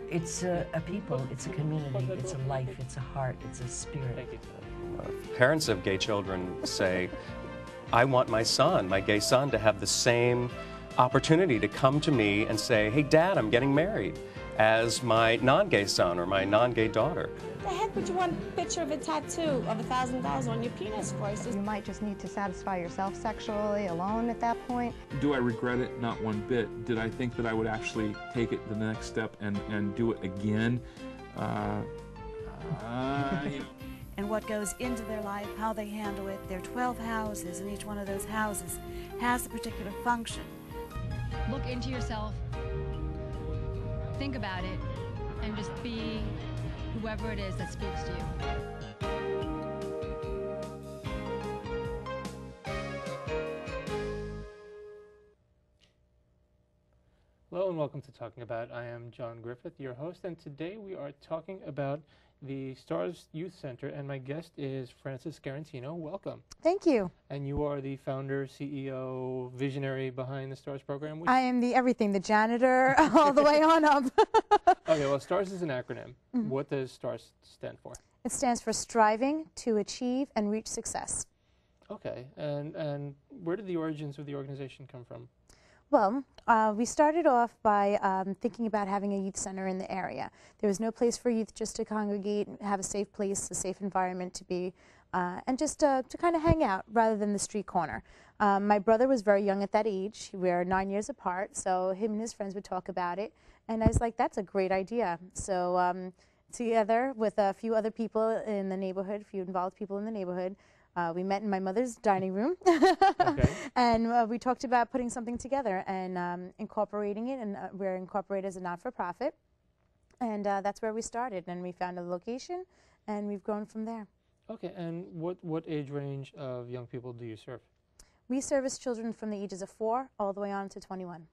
It's a people, it's a community, it's a life, it's a heart, it's a spirit. Thank you. Parents of gay children say, I want my son, my gay son, to have the same opportunity to come to me and say, hey, Dad, I'm getting married, as my non-gay son or my non-gay daughter. The heck would you want a picture of a tattoo of $1,000 on your penis for? You might just need to satisfy yourself sexually alone at that point. Do I regret it? Not one bit. Did I think that I would actually take it the next step and do it again? And what goes into their life, how they handle it. There are 12 houses, and each one of those houses has a particular function. Look into yourself, think about it, and just be whoever it is that speaks to you. Hello and welcome to Talking About. I am John Griffith, your host, and today we are talking about the S.T.A.R.S Youth Center, and my guest is Frances Scarantino. Welcome. Thank you. And you are the founder, CEO, visionary behind the S.T.A.R.S program? I am the everything, the janitor, all the way on up. Okay, well, S.T.A.R.S is an acronym. Mm-hmm. What does S.T.A.R.S stand for? It stands for Striving to Achieve and Reach Success. Okay, and where did the origins of the organization come from? Well, we started off by thinking about having a youth center in the area. There was no place for youth just to congregate, have a safe place, a safe environment to be, and just to kind of hang out rather than the street corner. My brother was very young at that age. We were 9 years apart, so him and his friends would talk about it. And I was like, that's a great idea. So together with a few other people in the neighborhood, a few involved people in the neighborhood, we met in my mother's dining room, okay. And we talked about putting something together and incorporating it, and we're incorporated as a not-for-profit, and that's where we started, and we found a location, and we've grown from there. Okay, and what age range of young people do you serve? We service children from the ages of 4 all the way on to 21.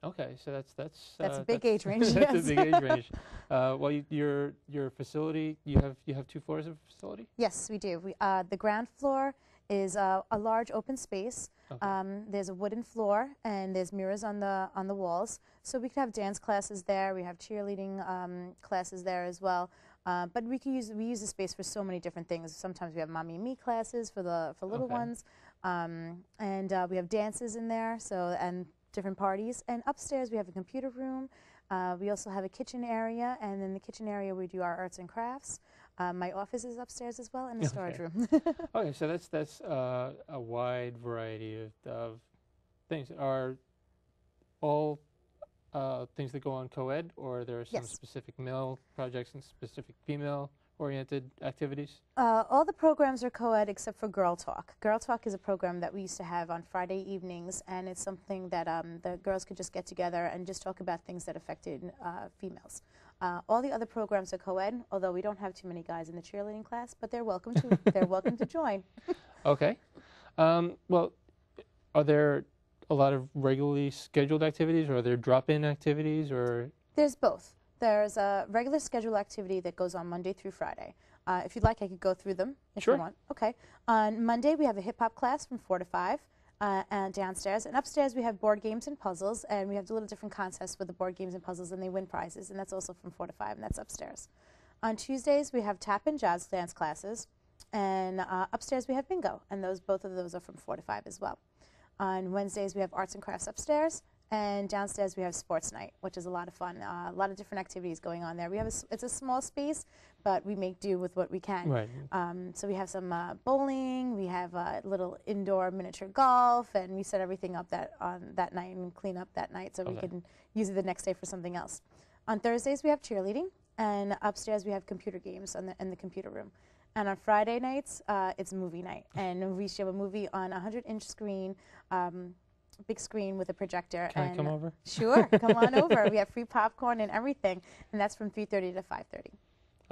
Okay, so that's a big age range. That's yes. a big age range. Well, your facility, you have 2 floors of facility? Yes, we do. The ground floor is a large open space. Okay. There's a wooden floor and there's mirrors on the walls, so we can have dance classes there. We have cheerleading classes there as well. But we use the space for so many different things. Sometimes we have mommy and me classes for little okay. ones, and we have dances in there. And different parties, and upstairs we have a computer room. We also have a kitchen area, and in the kitchen area we do our arts and crafts. My office is upstairs as well, and a storage room. Okay, so that's a wide variety of things. Are all things that go on co-ed, or are there some yes. specific male projects and specific female-oriented activities? All the programs are co-ed except for Girl Talk. Girl Talk is a program that we used to have on Friday evenings, and it's something that the girls could just get together and just talk about things that affected females. All the other programs are co-ed, although we don't have too many guys in the cheerleading class, but they're welcome to they're welcome to join. Okay. Well, are there a lot of regularly scheduled activities, or are there drop-in activities, or? There's both. There's a regular scheduled activity that goes on Monday through Friday. If you'd like, I could go through them if sure. you want. Okay. On Monday, we have a hip-hop class from 4 to 5 and downstairs. And upstairs, we have board games and puzzles, and we have a little different contests with the board games and puzzles, and they win prizes, and that's also from 4 to 5, and that's upstairs. On Tuesdays, we have tap and jazz dance classes, and upstairs we have bingo, and both of those are from 4 to 5 as well. On Wednesdays, we have arts and crafts upstairs, and downstairs we have sports night, which is a lot of fun. A lot of different activities going on there. It's a small space, but we make do with what we can. Right. So we have some bowling, we have little indoor miniature golf, and we set everything up on that night and clean up that night so okay. we can use it the next day for something else. On Thursdays we have cheerleading, and upstairs we have computer games in the computer room. And on Friday nights, it's movie night, and we show a movie on a 100-inch screen, big screen with a projector. Can I come over? Sure, come on over. We have free popcorn and everything, and that's from 3:30 to 5:30.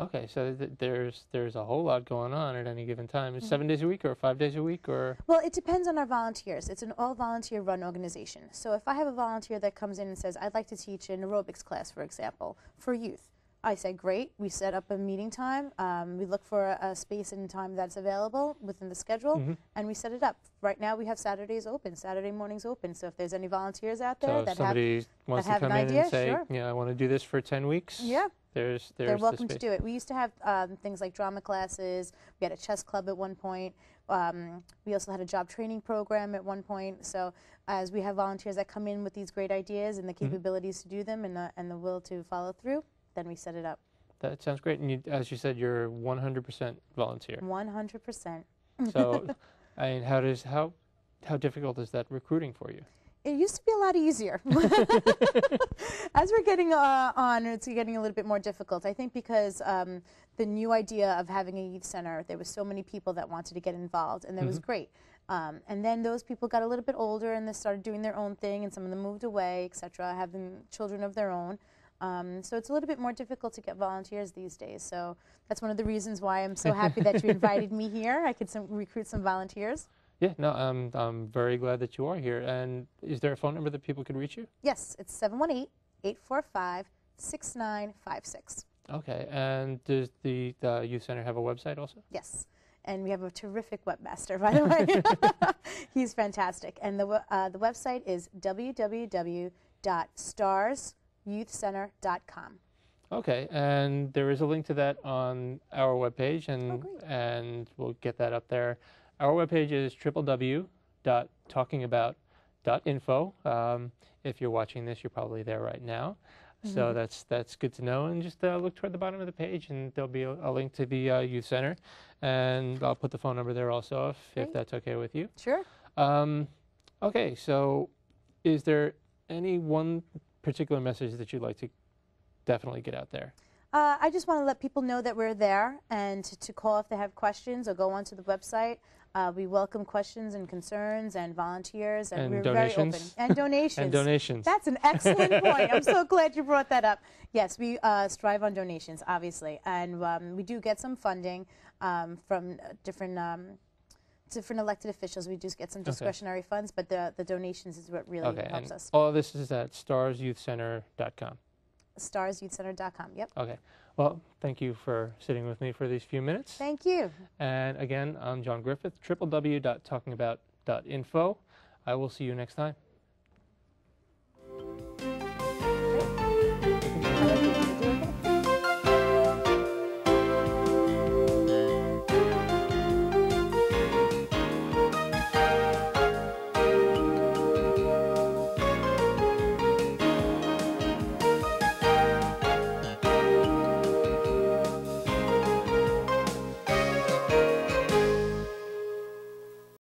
Okay, so there's a whole lot going on at any given time. Is 7 days a week or 5 days a week, or? Well, it depends on our volunteers. It's an all-volunteer run organization. So if I have a volunteer that comes in and says, I'd like to teach an aerobics class, for example, for youth, I say great. We set up a meeting time. We look for a space and time that's available within the schedule, and we set it up. Right now, we have Saturdays open, Saturday mornings open. So if there's any volunteers out there So if that somebody wants to have come an in idea, and say, sure. yeah, I want to do this for 10 weeks, Yeah. there's they're the welcome to space. do it. We used to have things like drama classes. We had a chess club at one point. We also had a job training program at one point. So as we have volunteers that come in with these great ideas and the capabilities to do them and the will to follow through, then we set it up. That sounds great. And you, as you said, you're 100% volunteer. 100%. So, I mean, how difficult is that recruiting for you? It used to be a lot easier. As we're getting on, it's getting a little bit more difficult. I think because the new idea of having a youth center, there were so many people that wanted to get involved, and that was great. And then those people got a little bit older, and they started doing their own thing, and some of them moved away, etc., having children of their own. So it's a little bit more difficult to get volunteers these days. So that's one of the reasons why I'm so happy that you invited me here. I could recruit some volunteers. Yeah, no, I'm very glad that you are here. And is there a phone number that people could reach you? Yes, it's 718-845-6956. Okay, and does the youth center have a website also? Yes, and we have a terrific webmaster, by the way. He's fantastic. And the website is www.starsyouthcenter.com. Okay, and there is a link to that on our webpage, and we'll get that up there. Our webpage is www.talkingabout.info. If you're watching this, you're probably there right now. So that's good to know. And just look toward the bottom of the page, and there'll be a link to the youth center. And I'll put the phone number there also, if that's okay with you. Sure. Okay, so is there any one particular message that you'd like to definitely get out there? I just want to let people know that we're there, and to call if they have questions or go onto the website. We welcome questions and concerns and volunteers, and we're donations. very open. And donations. And donations. That's an excellent point. I'm so glad you brought that up. Yes, we strive on donations, obviously, and we do get some funding from different elected officials. We do get some discretionary funds, but the donations is what really helps us. All of this is at starsyouthcenter.com. STARSYouthCenter.com, yep. Okay. Well, thank you for sitting with me for these few minutes. Thank you. And again, I'm John Griffith, www.talkingabout.info. I will see you next time.